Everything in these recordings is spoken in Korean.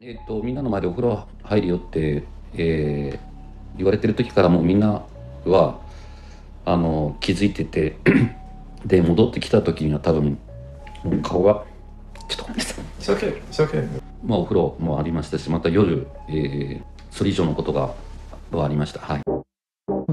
みんなの前でお風呂入るよって、言われてる時からもうみんなは気づいててで戻ってきた時には多分もう顔がちょっとごめんなさい。It's okay. It's okay. まあお風呂もありましたし、また夜、それ以上のことがありました。はい。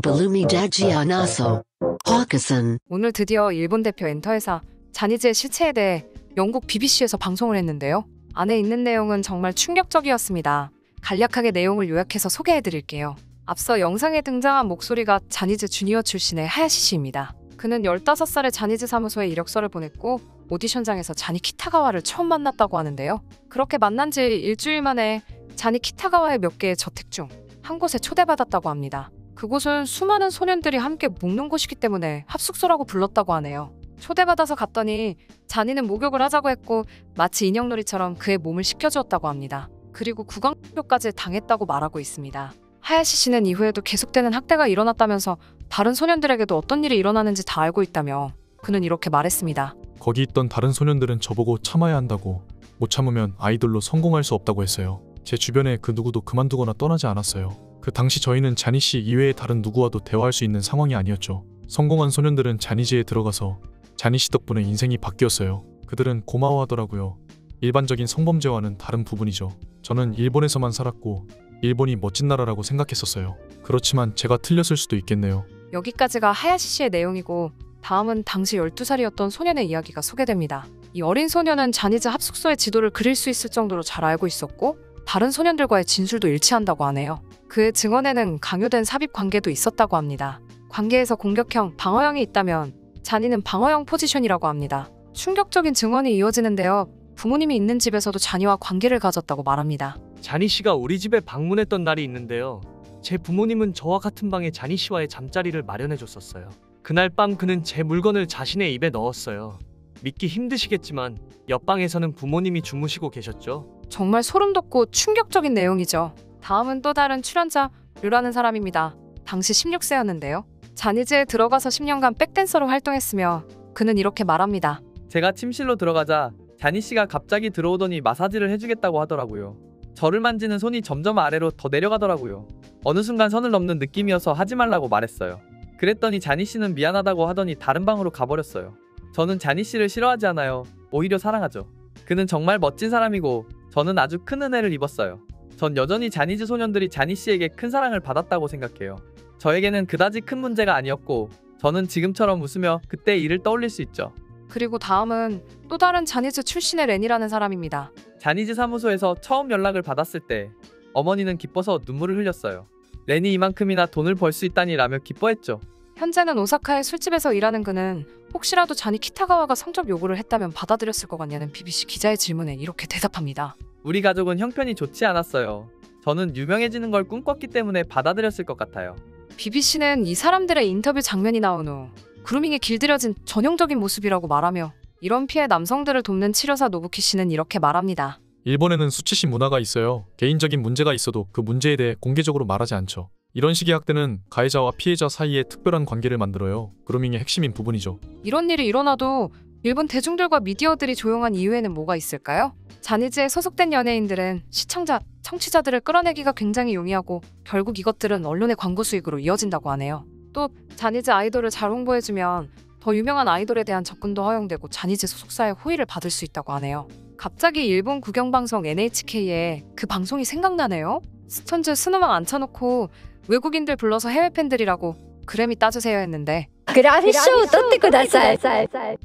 Blumidaji Anaso Hawkinson. 오늘 드디어 일본 대표 엔터회사 자니즈의 실체에 대해 영국 BBC에서 방송을 했는데요. 안에 있는 내용은 정말 충격적이었습니다. 간략하게 내용을 요약해서 소개해드릴게요. 앞서 영상에 등장한 목소리가 자니즈 주니어 출신의 하야시 씨입니다. 그는 15살에 자니즈 사무소에 이력서를 보냈고 오디션장에서 자니 키타가와를 처음 만났다고 하는데요. 그렇게 만난 지 일주일 만에 자니 키타가와의 몇 개의 저택 중 한 곳에 초대받았다고 합니다. 그곳은 수많은 소년들이 함께 묵는 곳이기 때문에 합숙소라고 불렀다고 하네요. 초대받아서 갔더니 자니는 목욕을 하자고 했고 마치 인형놀이처럼 그의 몸을 씻겨주었다고 합니다. 그리고 구강표까지 당했다고 말하고 있습니다. 하야시 씨는 이후에도 계속되는 학대가 일어났다면서 다른 소년들에게도 어떤 일이 일어나는지 다 알고 있다며 그는 이렇게 말했습니다. 거기 있던 다른 소년들은 저보고 참아야 한다고, 못 참으면 아이돌로 성공할 수 없다고 했어요. 제 주변에 그 누구도 그만두거나 떠나지 않았어요. 그 당시 저희는 자니 씨 이외의 다른 누구와도 대화할 수 있는 상황이 아니었죠. 성공한 소년들은 자니즈에 들어가서 자니 씨 덕분에 인생이 바뀌었어요. 그들은 고마워하더라고요. 일반적인 성범죄와는 다른 부분이죠. 저는 일본에서만 살았고 일본이 멋진 나라라고 생각했었어요. 그렇지만 제가 틀렸을 수도 있겠네요. 여기까지가 하야시 씨의 내용이고 다음은 당시 12살이었던 소년의 이야기가 소개됩니다. 이 어린 소년은 자니즈 합숙소의 지도를 그릴 수 있을 정도로 잘 알고 있었고 다른 소년들과의 진술도 일치한다고 하네요. 그의 증언에는 강요된 삽입 관계도 있었다고 합니다. 관계에서 공격형, 방어형이 있다면 자니는 방어형 포지션이라고 합니다. 충격적인 증언이 이어지는데요. 부모님이 있는 집에서도 자니와 관계를 가졌다고 말합니다. 자니 씨가 우리 집에 방문했던 날이 있는데요. 제 부모님은 저와 같은 방에 자니 씨와의 잠자리를 마련해 줬었어요. 그날 밤 그는 제 물건을 자신의 입에 넣었어요. 믿기 힘드시겠지만 옆방에서는 부모님이 주무시고 계셨죠. 정말 소름 돋고 충격적인 내용이죠. 다음은 또 다른 출연자 류라는 사람입니다. 당시 16세였는데요. 자니즈에 들어가서 10년간 백댄서로 활동했으며 그는 이렇게 말합니다. 제가 침실로 들어가자 자니 씨가 갑자기 들어오더니 마사지를 해주겠다고 하더라고요. 저를 만지는 손이 점점 아래로 더 내려가더라고요. 어느 순간 선을 넘는 느낌이어서 하지 말라고 말했어요. 그랬더니 자니 씨는 미안하다고 하더니 다른 방으로 가버렸어요. 저는 자니 씨를 싫어하지 않아요. 오히려 사랑하죠. 그는 정말 멋진 사람이고 저는 아주 큰 은혜를 입었어요. 전 여전히 자니즈 소년들이 자니 씨에게 큰 사랑을 받았다고 생각해요. 저에게는 그다지 큰 문제가 아니었고 저는 지금처럼 웃으며 그때의 일을 떠올릴 수 있죠. 그리고 다음은 또 다른 자니즈 출신의 렌이라는 사람입니다. 자니즈 사무소에서 처음 연락을 받았을 때 어머니는 기뻐서 눈물을 흘렸어요. 렌이 이만큼이나 돈을 벌 수 있다니 라며 기뻐했죠. 현재는 오사카의 술집에서 일하는 그는 혹시라도 자니 키타가와가 성적 요구를 했다면 받아들였을 것 같냐는 BBC 기자의 질문에 이렇게 대답합니다. 우리 가족은 형편이 좋지 않았어요. 저는 유명해지는 걸 꿈꿨기 때문에 받아들였을 것 같아요. BBC는 이 사람들의 인터뷰 장면이 나온 후 그루밍에 길들여진 전형적인 모습이라고 말하며 이런 피해 남성들을 돕는 치료사 노부키 씨는 이렇게 말합니다. 일본에는 수치심 문화가 있어요. 개인적인 문제가 있어도 그 문제에 대해 공개적으로 말하지 않죠. 이런 식의 학대는 가해자와 피해자 사이에 특별한 관계를 만들어요. 그루밍의 핵심인 부분이죠. 이런 일이 일어나도 일본 대중들과 미디어들이 조용한 이유에는 뭐가 있을까요? 자니즈에 소속된 연예인들은 시청자, 청취자들을 끌어내기가 굉장히 용이하고 결국 이것들은 언론의 광고 수익으로 이어진다고 하네요. 또 자니즈 아이돌을 잘 홍보해주면 더 유명한 아이돌에 대한 접근도 허용되고 자니즈 소속사의 호의를 받을 수 있다고 하네요. 갑자기 일본 국영방송 NHK에 그 방송이 생각나네요. 스톤즈 스노만 앉혀놓고 외국인들 불러서 해외 팬들이라고 그래미 따주세요 했는데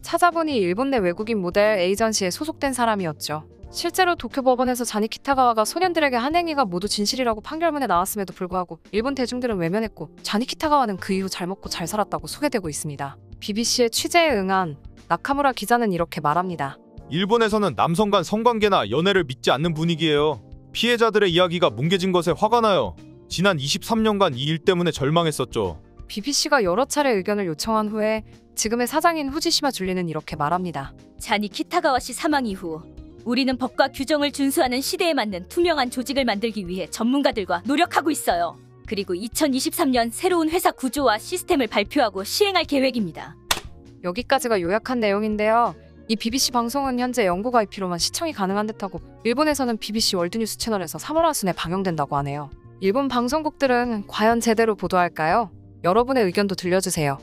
찾아보니 일본 내 외국인 모델 에이전시에 소속된 사람이었죠. 실제로 도쿄 법원에서 자니 키타가와가 소년들에게 한 행위가 모두 진실이라고 판결문에 나왔음에도 불구하고 일본 대중들은 외면했고 자니 키타가와는 그 이후 잘 먹고 잘 살았다고 소개되고 있습니다. BBC의 취재에 응한 나카무라 기자는 이렇게 말합니다. 일본에서는 남성 간 성관계나 연애를 믿지 않는 분위기예요. 피해자들의 이야기가 뭉개진 것에 화가 나요. 지난 23년간 이 일 때문에 절망했었죠. BBC가 여러 차례 의견을 요청한 후에 지금의 사장인 후지시마 줄리는 이렇게 말합니다. 자니 키타가와 씨 사망 이후 우리는 법과 규정을 준수하는 시대에 맞는 투명한 조직을 만들기 위해 전문가들과 노력하고 있어요. 그리고 2023년 새로운 회사 구조와 시스템을 발표하고 시행할 계획입니다. 여기까지가 요약한 내용인데요. 이 BBC 방송은 현재 영국 IP로만 시청이 가능한 듯하고 일본에서는 BBC 월드뉴스 채널에서 3월 하순에 방영된다고 하네요. 일본 방송국들은 과연 제대로 보도할까요? 여러분의 의견도 들려주세요.